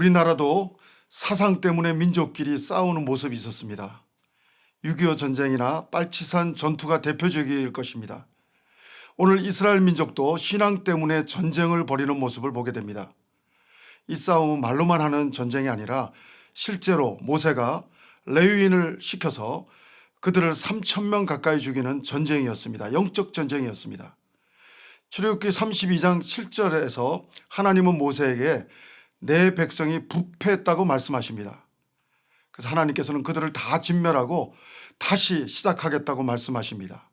우리나라도 사상 때문에 민족끼리 싸우는 모습이 있었습니다. 6.25 전쟁이나 빨치산 전투가 대표적일 것입니다. 오늘 이스라엘 민족도 신앙 때문에 전쟁을 벌이는 모습을 보게 됩니다. 이 싸움은 말로만 하는 전쟁이 아니라 실제로 모세가 레위인을 시켜서 그들을 3,000명 가까이 죽이는 전쟁이었습니다. 영적 전쟁이었습니다. 출애굽기 32장 7절에서 하나님은 모세에게 내 백성이 부패했다고 말씀하십니다. 그래서 하나님께서는 그들을 다 진멸하고 다시 시작하겠다고 말씀하십니다.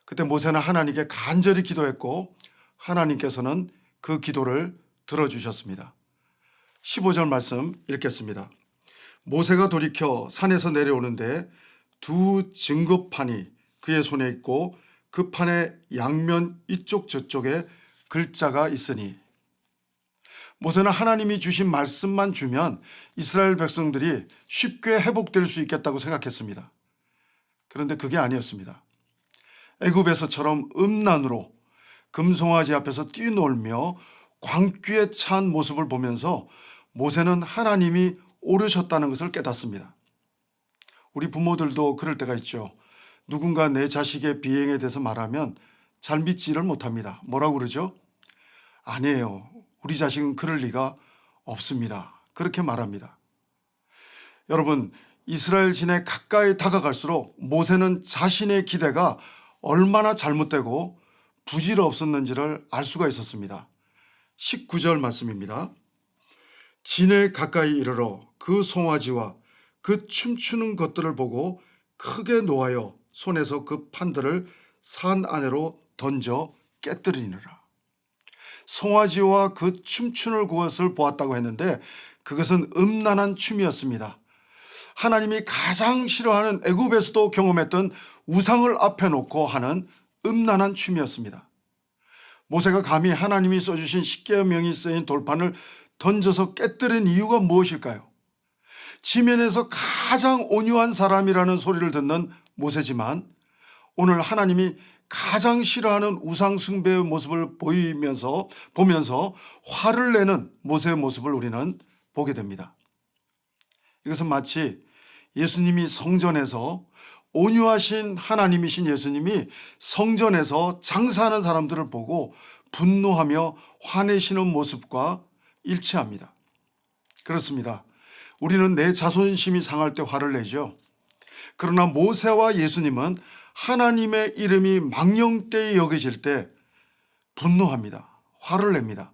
그때 모세는 하나님께 간절히 기도했고 하나님께서는 그 기도를 들어주셨습니다. 15절 말씀 읽겠습니다. 모세가 돌이켜 산에서 내려오는데 두 증거판이 그의 손에 있고 그 판의 양면 이쪽 저쪽에 글자가 있으니, 모세는 하나님이 주신 말씀만 주면 이스라엘 백성들이 쉽게 회복될 수 있겠다고 생각했습니다. 그런데 그게 아니었습니다. 애굽에서처럼 음란으로 금송아지 앞에서 뛰놀며 광기에 찬 모습을 보면서 모세는 하나님이 오르셨다는 것을 깨닫습니다. 우리 부모들도 그럴 때가 있죠. 누군가 내 자식의 비행에 대해서 말하면 잘 믿지를 못합니다. 뭐라고 그러죠? 아니에요. 우리 자식은 그럴 리가 없습니다. 그렇게 말합니다. 여러분, 이스라엘 진에 가까이 다가갈수록 모세는 자신의 기대가 얼마나 잘못되고 부질없었는지를 알 수가 있었습니다. 19절 말씀입니다. 진에 가까이 이르러 그 송아지와 그 춤추는 것들을 보고 크게 노하여 손에서 그 판들을 산 안으로 던져 깨뜨리느라. 송아지와 그 춤추는 것을 보았다고 했는데 그것은 음란한 춤이었습니다. 하나님이 가장 싫어하는 애굽에서도 경험했던 우상을 앞에 놓고 하는 음란한 춤이었습니다. 모세가 감히 하나님이 써주신 십계명이 쓰인 돌판을 던져서 깨뜨린 이유가 무엇일까요? 지면에서 가장 온유한 사람이라는 소리를 듣는 모세지만 오늘 하나님이 가장 싫어하는 우상 숭배의 모습을 보면서 화를 내는 모세의 모습을 우리는 보게 됩니다. 이것은 마치 예수님이 성전에서, 온유하신 하나님이신 예수님이 성전에서 장사하는 사람들을 보고 분노하며 화내시는 모습과 일치합니다. 그렇습니다. 우리는 내 자존심이 상할 때 화를 내죠. 그러나 모세와 예수님은 하나님의 이름이 망령되이 여겨질 때 분노합니다. 화를 냅니다.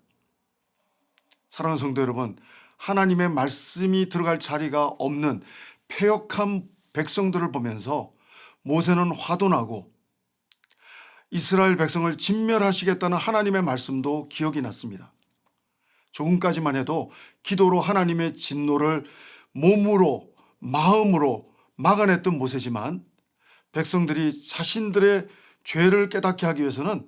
사랑하는 성도 여러분, 하나님의 말씀이 들어갈 자리가 없는 패역한 백성들을 보면서 모세는 화도 나고 이스라엘 백성을 진멸하시겠다는 하나님의 말씀도 기억이 났습니다. 조금까지만 해도 기도로 하나님의 진노를 몸으로, 마음으로 막아냈던 모세지만 백성들이 자신들의 죄를 깨닫게 하기 위해서는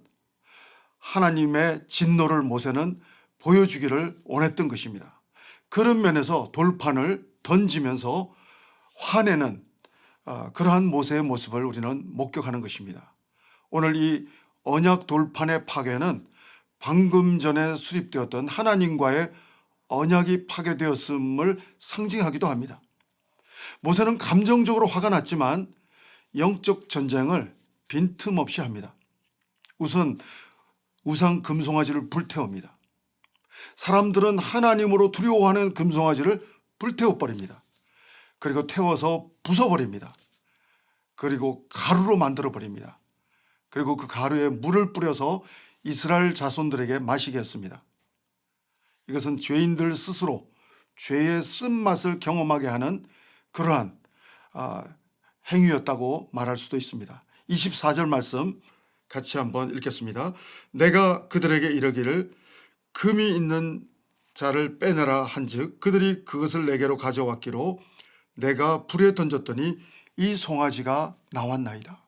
하나님의 진노를 모세는 보여주기를 원했던 것입니다. 그런 면에서 돌판을 던지면서 화내는 그러한 모세의 모습을 우리는 목격하는 것입니다. 오늘 이 언약 돌판의 파괴는 방금 전에 수립되었던 하나님과의 언약이 파괴되었음을 상징하기도 합니다. 모세는 감정적으로 화가 났지만 영적 전쟁을 빈틈없이 합니다. 우선 우상 금송아지를 불태웁니다. 사람들은 하나님으로 두려워하는 금송아지를 불태워버립니다. 그리고 태워서 부숴버립니다. 그리고 가루로 만들어버립니다. 그리고 그 가루에 물을 뿌려서 이스라엘 자손들에게 마시게 했습니다. 이것은 죄인들 스스로 죄의 쓴맛을 경험하게 하는 그러한 행위였다고 말할 수도 있습니다. 24절 말씀 같이 한번 읽겠습니다. 내가 그들에게 이르기를 금이 있는 자를 빼내라 한즉 그들이 그것을 내게로 가져왔기로 내가 불에 던졌더니 이 송아지가 나왔나이다.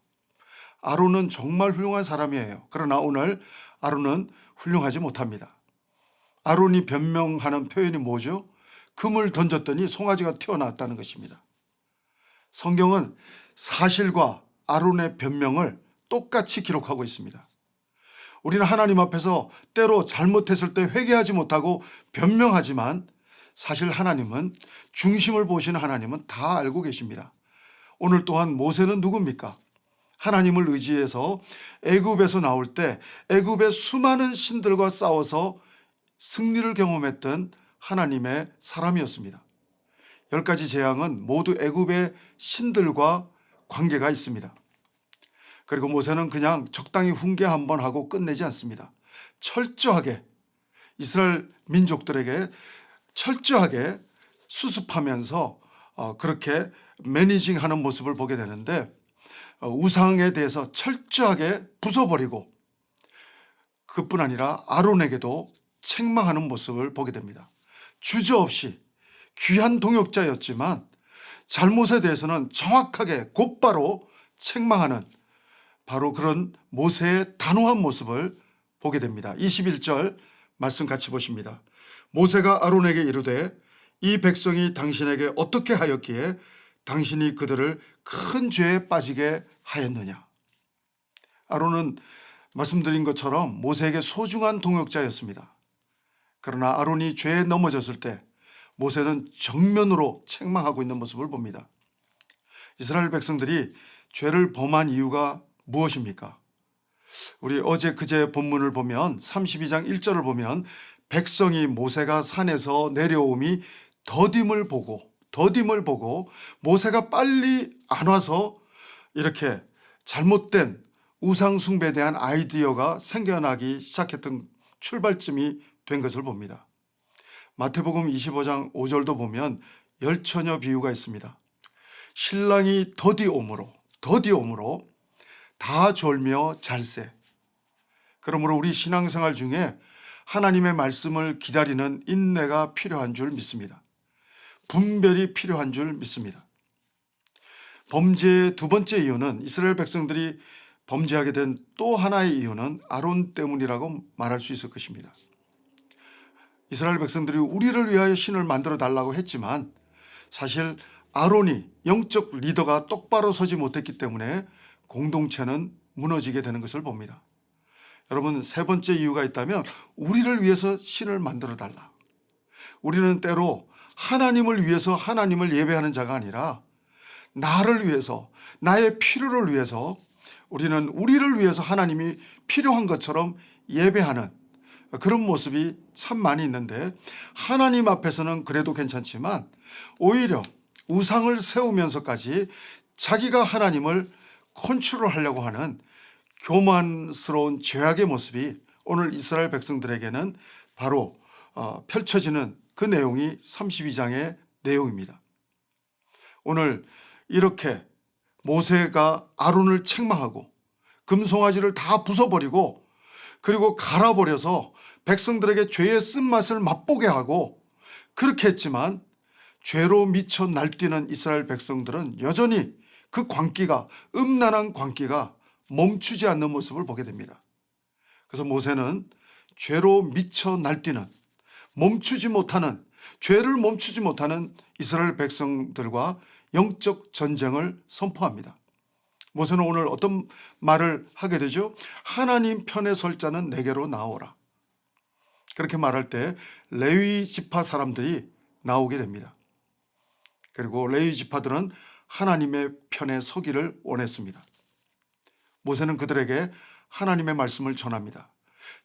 아론은 정말 훌륭한 사람이에요. 그러나 오늘 아론은 훌륭하지 못합니다. 아론이 변명하는 표현이 뭐죠? 금을 던졌더니 송아지가 튀어나왔다는 것입니다. 성경은 사실과 아론의 변명을 똑같이 기록하고 있습니다. 우리는 하나님 앞에서 때로 잘못했을 때 회개하지 못하고 변명하지만 사실 하나님은, 중심을 보시는 하나님은 다 알고 계십니다. 오늘 또한 모세는 누굽니까? 하나님을 의지해서 애굽에서 나올 때 애굽의 수많은 신들과 싸워서 승리를 경험했던 하나님의 사람이었습니다. 10가지 재앙은 모두 애굽의 신들과 관계가 있습니다. 그리고 모세는 그냥 적당히 훈계 한번 하고 끝내지 않습니다. 철저하게 이스라엘 민족들에게 철저하게 수습하면서 그렇게 매니징하는 모습을 보게 되는데, 우상에 대해서 철저하게 부숴버리고 그뿐 아니라 아론에게도 책망하는 모습을 보게 됩니다. 주저없이 귀한 동역자였지만 잘못에 대해서는 정확하게 곧바로 책망하는 바로 그런 모세의 단호한 모습을 보게 됩니다. 21절 말씀 같이 보십니다. 모세가 아론에게 이르되 이 백성이 당신에게 어떻게 하였기에 당신이 그들을 큰 죄에 빠지게 하였느냐. 아론은 말씀드린 것처럼 모세에게 소중한 동역자였습니다. 그러나 아론이 죄에 넘어졌을 때 모세는 정면으로 책망하고 있는 모습을 봅니다. 이스라엘 백성들이 죄를 범한 이유가 무엇입니까? 우리 어제 그제 본문을 보면 32장 1절을 보면 백성이 모세가 산에서 내려옴이 더딤을 보고 모세가 빨리 안 와서 이렇게 잘못된 우상 숭배에 대한 아이디어가 생겨나기 시작했던 출발점이 된 것을 봅니다. 마태복음 25장 5절도 보면 열처녀 비유가 있습니다. 신랑이 더디옴으로 다 졸며 잘세. 그러므로 우리 신앙생활 중에 하나님의 말씀을 기다리는 인내가 필요한 줄 믿습니다. 분별이 필요한 줄 믿습니다. 범죄의 두 번째 이유는, 이스라엘 백성들이 범죄하게 된 또 하나의 이유는 아론 때문이라고 말할 수 있을 것입니다. 이스라엘 백성들이 우리를 위하여 신을 만들어 달라고 했지만 사실 아론이 영적 리더가 똑바로 서지 못했기 때문에 공동체는 무너지게 되는 것을 봅니다. 여러분, 세 번째 이유가 있다면 우리를 위해서 신을 만들어 달라. 우리는 때로 하나님을 위해서 하나님을 예배하는 자가 아니라 나를 위해서, 나의 필요를 위해서, 우리는 우리를 위해서 하나님이 필요한 것처럼 예배하는 그런 모습이 참 많이 있는데, 하나님 앞에서는 그래도 괜찮지만 오히려 우상을 세우면서까지 자기가 하나님을 컨트롤하려고 하는 교만스러운 죄악의 모습이 오늘 이스라엘 백성들에게는 바로 펼쳐지는 그 내용이 32장의 내용입니다. 오늘 이렇게 모세가 아론을 책망하고 금송아지를 다 부숴버리고 그리고 갈아버려서 백성들에게 죄의 쓴맛을 맛보게 하고 그렇게 했지만 죄로 미쳐 날뛰는 이스라엘 백성들은 여전히 그 광기가, 음란한 광기가 멈추지 않는 모습을 보게 됩니다. 그래서 모세는 죄로 미쳐 날뛰는, 죄를 멈추지 못하는 이스라엘 백성들과 영적 전쟁을 선포합니다. 모세는 오늘 어떤 말을 하게 되죠? 하나님 편에 설 자는 내게로 나오라. 그렇게 말할 때 레위 지파 사람들이 나오게 됩니다. 그리고 레위 지파들은 하나님의 편에 서기를 원했습니다. 모세는 그들에게 하나님의 말씀을 전합니다.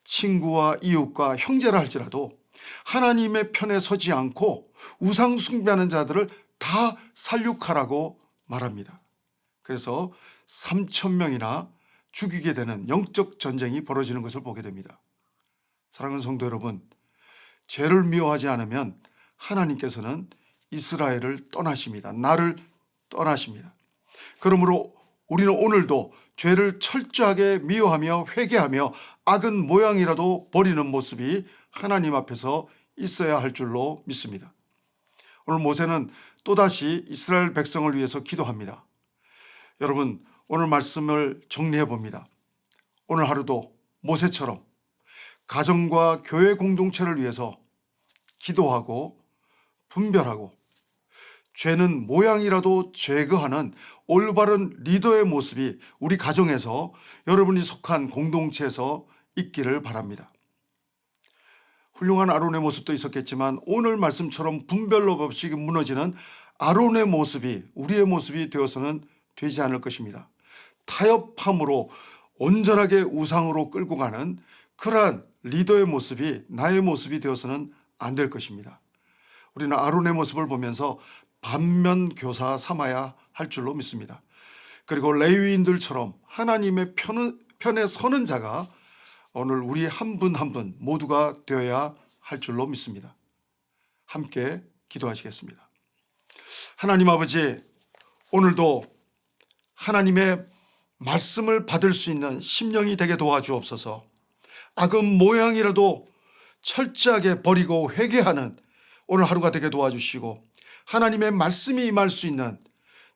친구와 이웃과 형제라 할지라도 하나님의 편에 서지 않고 우상 숭배하는 자들을 다 살육하라고 말합니다. 그래서 3,000명이나 죽이게 되는 영적 전쟁이 벌어지는 것을 보게 됩니다. 사랑하는 성도 여러분, 죄를 미워하지 않으면 하나님께서는 이스라엘을 떠나십니다. 나를 떠나십니다. 그러므로 우리는 오늘도 죄를 철저하게 미워하며 회개하며 악은 모양이라도 버리는 모습이 하나님 앞에서 있어야 할 줄로 믿습니다. 오늘 모세는 또다시 이스라엘 백성을 위해서 기도합니다. 여러분, 오늘 말씀을 정리해 봅니다. 오늘 하루도 모세처럼 가정과 교회 공동체를 위해서 기도하고 분별하고 죄는 모양이라도 제거하는 올바른 리더의 모습이 우리 가정에서, 여러분이 속한 공동체에서 있기를 바랍니다. 훌륭한 아론의 모습도 있었겠지만 오늘 말씀처럼 분별로 없이 무너지는 아론의 모습이 우리의 모습이 되어서는 되지 않을 것입니다. 타협함으로 온전하게 우상으로 끌고 가는 그러한 리더의 모습이 나의 모습이 되어서는 안 될 것입니다. 우리는 아론의 모습을 보면서 반면교사 삼아야 할 줄로 믿습니다. 그리고 레위인들처럼 하나님의 편에 서는 자가 오늘 우리 한 분 한 분 모두가 되어야 할 줄로 믿습니다. 함께 기도하시겠습니다. 하나님 아버지, 오늘도 하나님의 말씀을 받을 수 있는 심령이 되게 도와주옵소서. 악은 모양이라도 철저하게 버리고 회개하는 오늘 하루가 되게 도와주시고 하나님의 말씀이 임할 수 있는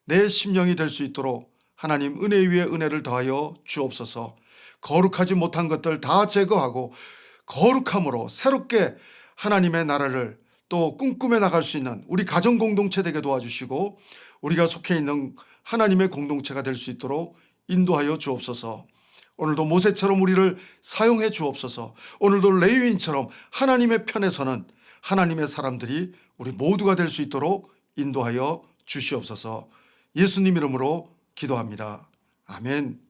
내 심령이 될 수 있도록 하나님 은혜 위에 은혜를 더하여 주옵소서. 거룩하지 못한 것들 다 제거하고 거룩함으로 새롭게 하나님의 나라를 또 꿈꾸며 나갈 수 있는 우리 가정 공동체 되게 도와주시고 우리가 속해 있는 하나님의 공동체가 될 수 있도록 인도하여 주옵소서. 오늘도 모세처럼 우리를 사용해 주옵소서. 오늘도 레위인처럼 하나님의 편에 서는 하나님의 사람들이 우리 모두가 될 수 있도록 인도하여 주시옵소서. 예수님 이름으로 기도합니다. 아멘.